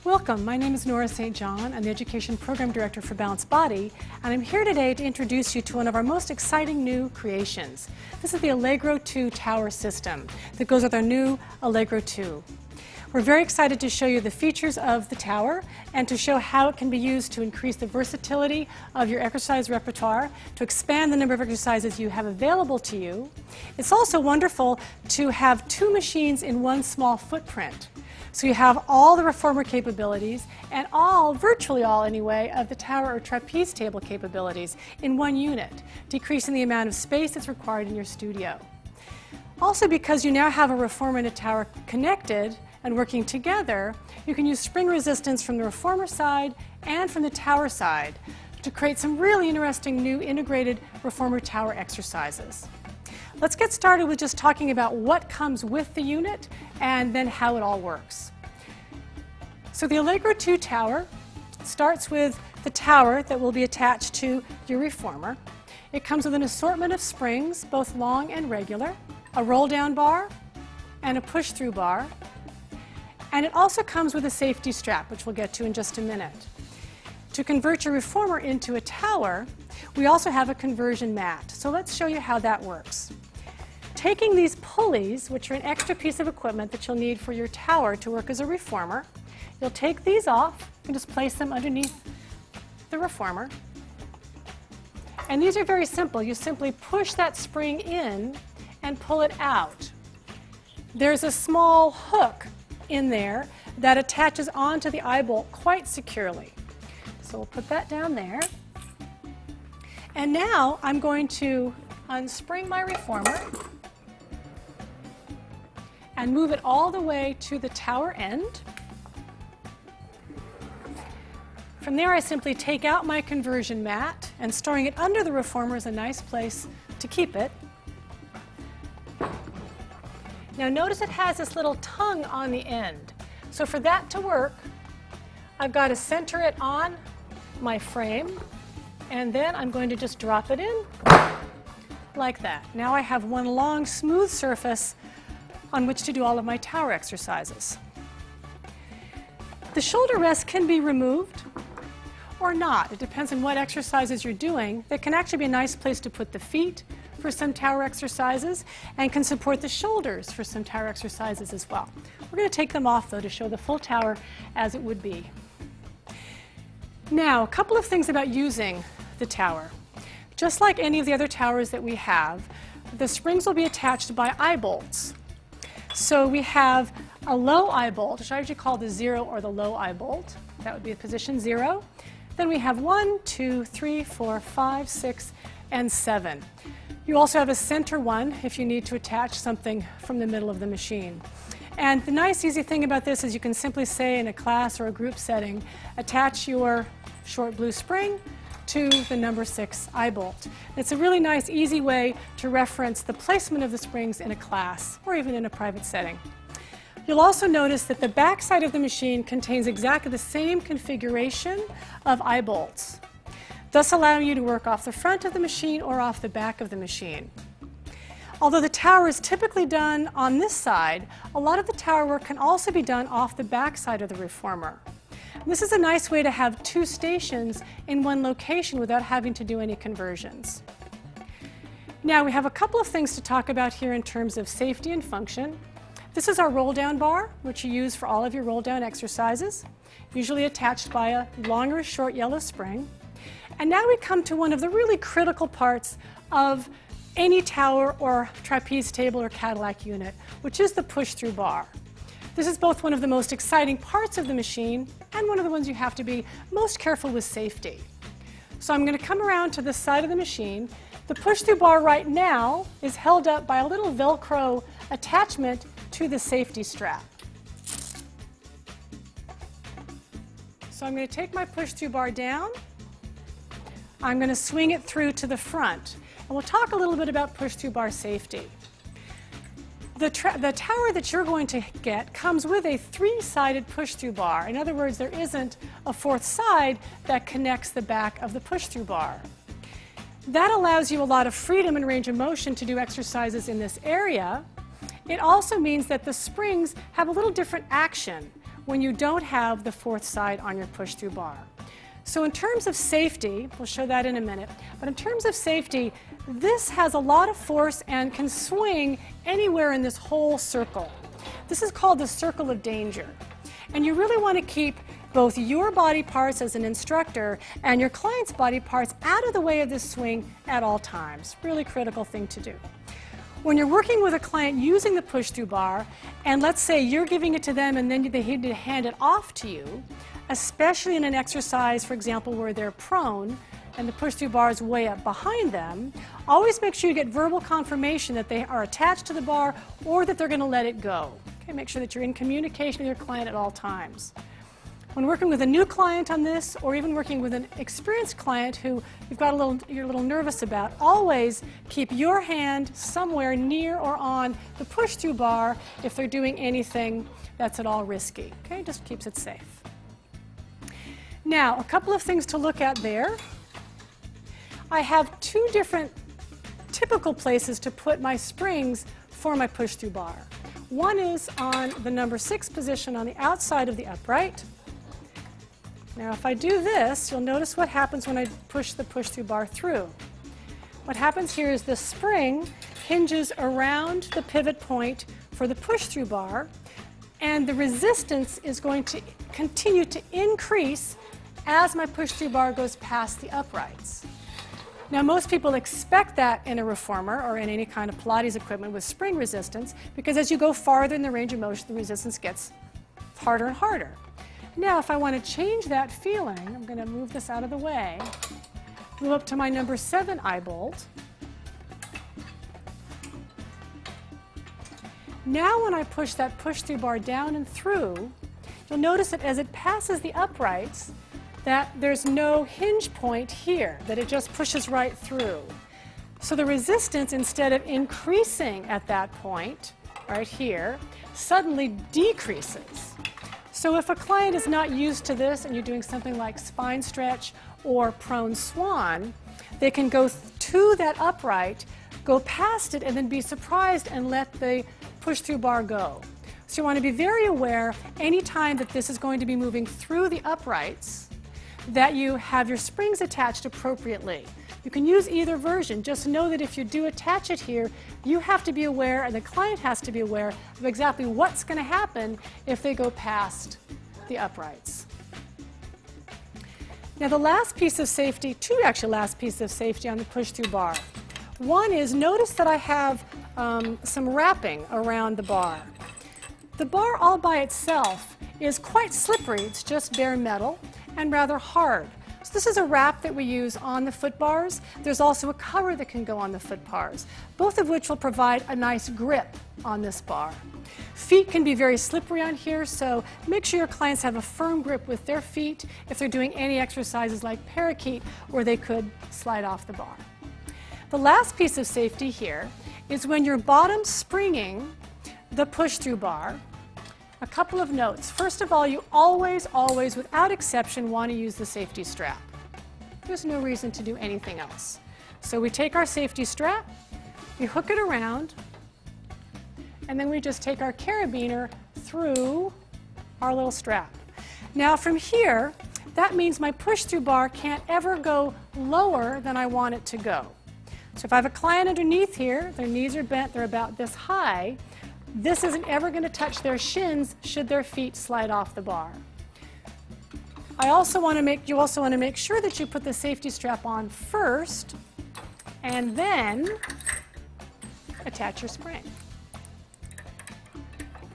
Welcome, my name is Nora St. John. I'm the Education Program Director for Balanced Body, and I'm here today to introduce you to one of our most exciting new creations. This is the Allegro2 Tower system that goes with our new Allegro2. We're very excited to show you the features of the tower and to show how it can be used to increase the versatility of your exercise repertoire, to expand the number of exercises you have available to you. It's also wonderful to have two machines in one small footprint. So you have all the reformer capabilities and virtually all anyway, of the tower or trapeze table capabilities in one unit, decreasing the amount of space that's required in your studio. Also, because you now have a reformer and a tower connected and working together, you can use spring resistance from the reformer side and from the tower side to create some really interesting new integrated reformer tower exercises. Let's get started with just talking about what comes with the unit and then how it all works. So the Allegro2 tower starts with the tower that will be attached to your reformer. It comes with an assortment of springs, both long and regular, a roll-down bar, and a push-through bar. And it also comes with a safety strap, which we'll get to in just a minute. To convert your reformer into a tower, we also have a conversion mat. So let's show you how that works. Taking these pulleys, which are an extra piece of equipment that you'll need for your tower to work as a reformer, you'll take these off and just place them underneath the reformer. And these are very simple. You simply push that spring in and pull it out. There's a small hook in there that attaches onto the eye bolt quite securely. So we'll put that down there. And now I'm going to unspring my reformer and move it all the way to the tower end. From there, I simply take out my conversion mat, and storing it under the reformer is a nice place to keep it. Now notice it has this little tongue on the end. So for that to work, I've got to center it on my frame, and then I'm going to just drop it in like that. Now I have one long, smooth surface on which to do all of my tower exercises. The shoulder rest can be removed or not. It depends on what exercises you're doing. That can actually be a nice place to put the feet for some tower exercises and can support the shoulders for some tower exercises as well. We're going to take them off, though, to show the full tower as it would be. Now, a couple of things about using the tower. Just like any of the other towers that we have, the springs will be attached by eye bolts. So we have a low eye bolt, which I usually call the 0 or the low eye bolt. That would be position 0. Then we have 1, 2, 3, 4, 5, 6, and 7. You also have a center one if you need to attach something from the middle of the machine. And the nice easy thing about this is you can simply say in a class or a group setting, attach your short blue spring to the number 6 eye bolt. It's a really nice easy way to reference the placement of the springs in a class or even in a private setting. You'll also notice that the back side of the machine contains exactly the same configuration of eye bolts, thus allowing you to work off the front of the machine or off the back of the machine. Although the tower is typically done on this side, a lot of the tower work can also be done off the back side of the reformer. This is a nice way to have two stations in one location without having to do any conversions. Now we have a couple of things to talk about here in terms of safety and function. This is our roll-down bar, which you use for all of your roll-down exercises, usually attached by a long or short yellow spring. And now we come to one of the really critical parts of any tower or trapeze table or Cadillac unit, which is the push-through bar. This is both one of the most exciting parts of the machine and one of the ones you have to be most careful with safety. So I'm going to come around to the side of the machine. The push-through bar right now is held up by a little Velcro attachment to the safety strap. So I'm going to take my push-through bar down. I'm going to swing it through to the front. And we'll talk a little bit about push-through bar safety. The tower that you're going to get comes with a 3-sided push-through bar. In other words, there isn't a 4th side that connects the back of the push-through bar. That allows you a lot of freedom and range of motion to do exercises in this area. It also means that the springs have a little different action. when you don't have the fourth side on your push-through bar. So in terms of safety, we'll show that in a minute, but in terms of safety, this has a lot of force and can swing anywhere in this whole circle. This is called the circle of danger. And you really want to keep both your body parts as an instructor and your client's body parts out of the way of this swing at all times. Really critical thing to do. When you're working with a client using the push-through bar, and let's say you're giving it to them and then they need to hand it off to you, especially in an exercise, for example, where they're prone and the push-through bar is way up behind them, always make sure you get verbal confirmation that they are attached to the bar or that they're going to let it go. Okay, make sure that you're in communication with your client at all times. When working with a new client on this, or even working with an experienced client who you're a little nervous about, always keep your hand somewhere near or on the push-through bar if they're doing anything that's at all risky. Okay, just keeps it safe. Now, a couple of things to look at there. I have two different typical places to put my springs for my push-through bar. One is on the number 6 position on the outside of the upright. Now if I do this, you'll notice what happens when I push the push-through bar through. What happens here is the spring hinges around the pivot point for the push-through bar, and the resistance is going to continue to increase as my push-through bar goes past the uprights. Now most people expect that in a reformer or in any kind of Pilates equipment with spring resistance, because as you go farther in the range of motion, the resistance gets harder and harder. Now if I want to change that feeling, I'm going to move this out of the way, move up to my number 7 eye bolt. Now when I push that push-through bar down and through, you'll notice that as it passes the uprights, that there's no hinge point here, that it just pushes right through. So the resistance, instead of increasing at that point, right here, suddenly decreases. So if a client is not used to this and you're doing something like spine stretch or prone swan, they can go to that upright, go past it, and then be surprised and let the push-through bar go. So you want to be very aware anytime that this is going to be moving through the uprights that you have your springs attached appropriately. You can use either version. Just know that if you do attach it here, you have to be aware, and the client has to be aware of exactly what's going to happen if they go past the uprights. Now the last piece of safety, two actually last pieces of safety on the push-through bar. One is, notice that I have some wrapping around the bar. The bar all by itself is quite slippery. It's just bare metal and rather hard. So this is a wrap that we use on the foot bars. There's also a cover that can go on the foot bars, both of which will provide a nice grip on this bar. Feet can be very slippery on here, so make sure your clients have a firm grip with their feet if they're doing any exercises like parakeet where they could slide off the bar. The last piece of safety here is when you're bottom springing the push-through bar. A couple of notes. First of all, you always, without exception, want to use the safety strap. There's no reason to do anything else. So we take our safety strap, we hook it around, and then we just take our carabiner through our little strap. Now from here, that means my push-through bar can't ever go lower than I want it to go. So if I have a client underneath here, their knees are bent, they're about this high, this isn't ever going to touch their shins should their feet slide off the bar. You also want to make sure that you put the safety strap on first and then attach your spring.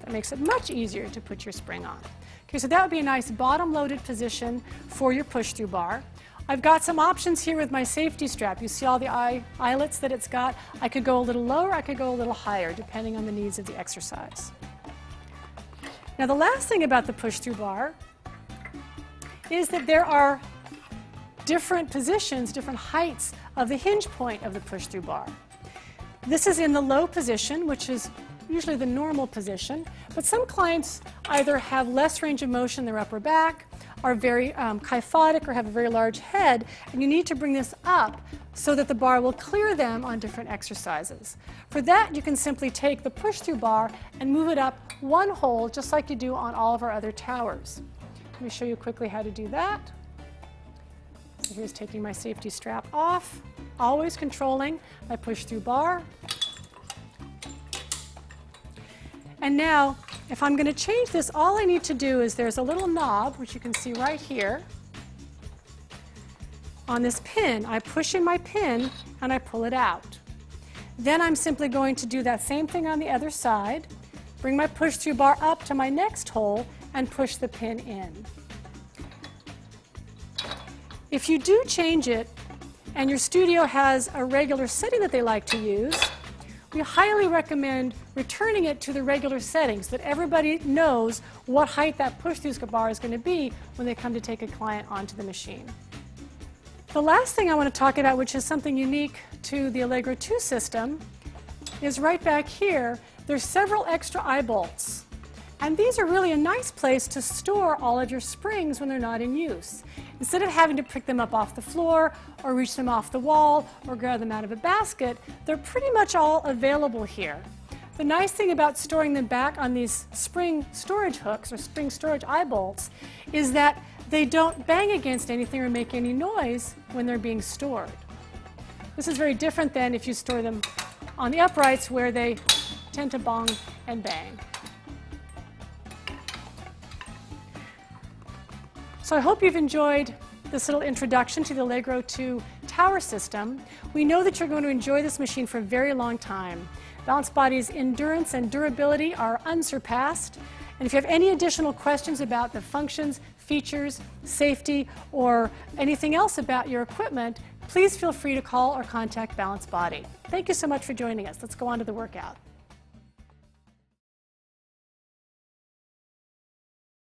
That makes it much easier to put your spring on. Okay, so that would be a nice bottom-loaded position for your push-through bar. I've got some options here with my safety strap. You see all the eyelets that it's got. I could go a little lower, I could go a little higher, depending on the needs of the exercise. Now the last thing about the push-through bar is that there are different positions, different heights of the hinge point of the push-through bar. This is in the low position, which is usually the normal position, but some clients either have less range of motion in their upper back, are very kyphotic or have a very large head, and you need to bring this up so that the bar will clear them on different exercises. For that, you can simply take the push-through bar and move it up one hole, just like you do on all of our other towers. Let me show you quickly how to do that. So here's taking my safety strap off, always controlling my push-through bar. And now, if I'm going to change this, all I need to do is there's a little knob, which you can see right here. On this pin, I push in my pin and I pull it out. Then I'm simply going to do that same thing on the other side, bring my push-through bar up to my next hole and push the pin in. If you do change it and your studio has a regular setting that they like to use, we highly recommend returning it to the regular settings so that everybody knows what height that push-through bar is going to be when they come to take a client onto the machine. The last thing I want to talk about, which is something unique to the Allegro2 system, is right back here. There's several extra eye bolts. And these are really a nice place to store all of your springs when they're not in use. Instead of having to pick them up off the floor or reach them off the wall or grab them out of a basket, they're pretty much all available here. The nice thing about storing them back on these spring storage hooks or spring storage eye bolts is that they don't bang against anything or make any noise when they're being stored. This is very different than if you store them on the uprights where they tend to bong and bang. So I hope you've enjoyed this little introduction to the Allegro2 tower system. We know that you're going to enjoy this machine for a very long time. Balanced Body's endurance and durability are unsurpassed. And if you have any additional questions about the functions, features, safety, or anything else about your equipment, please feel free to call or contact Balanced Body. Thank you so much for joining us. Let's go on to the workout.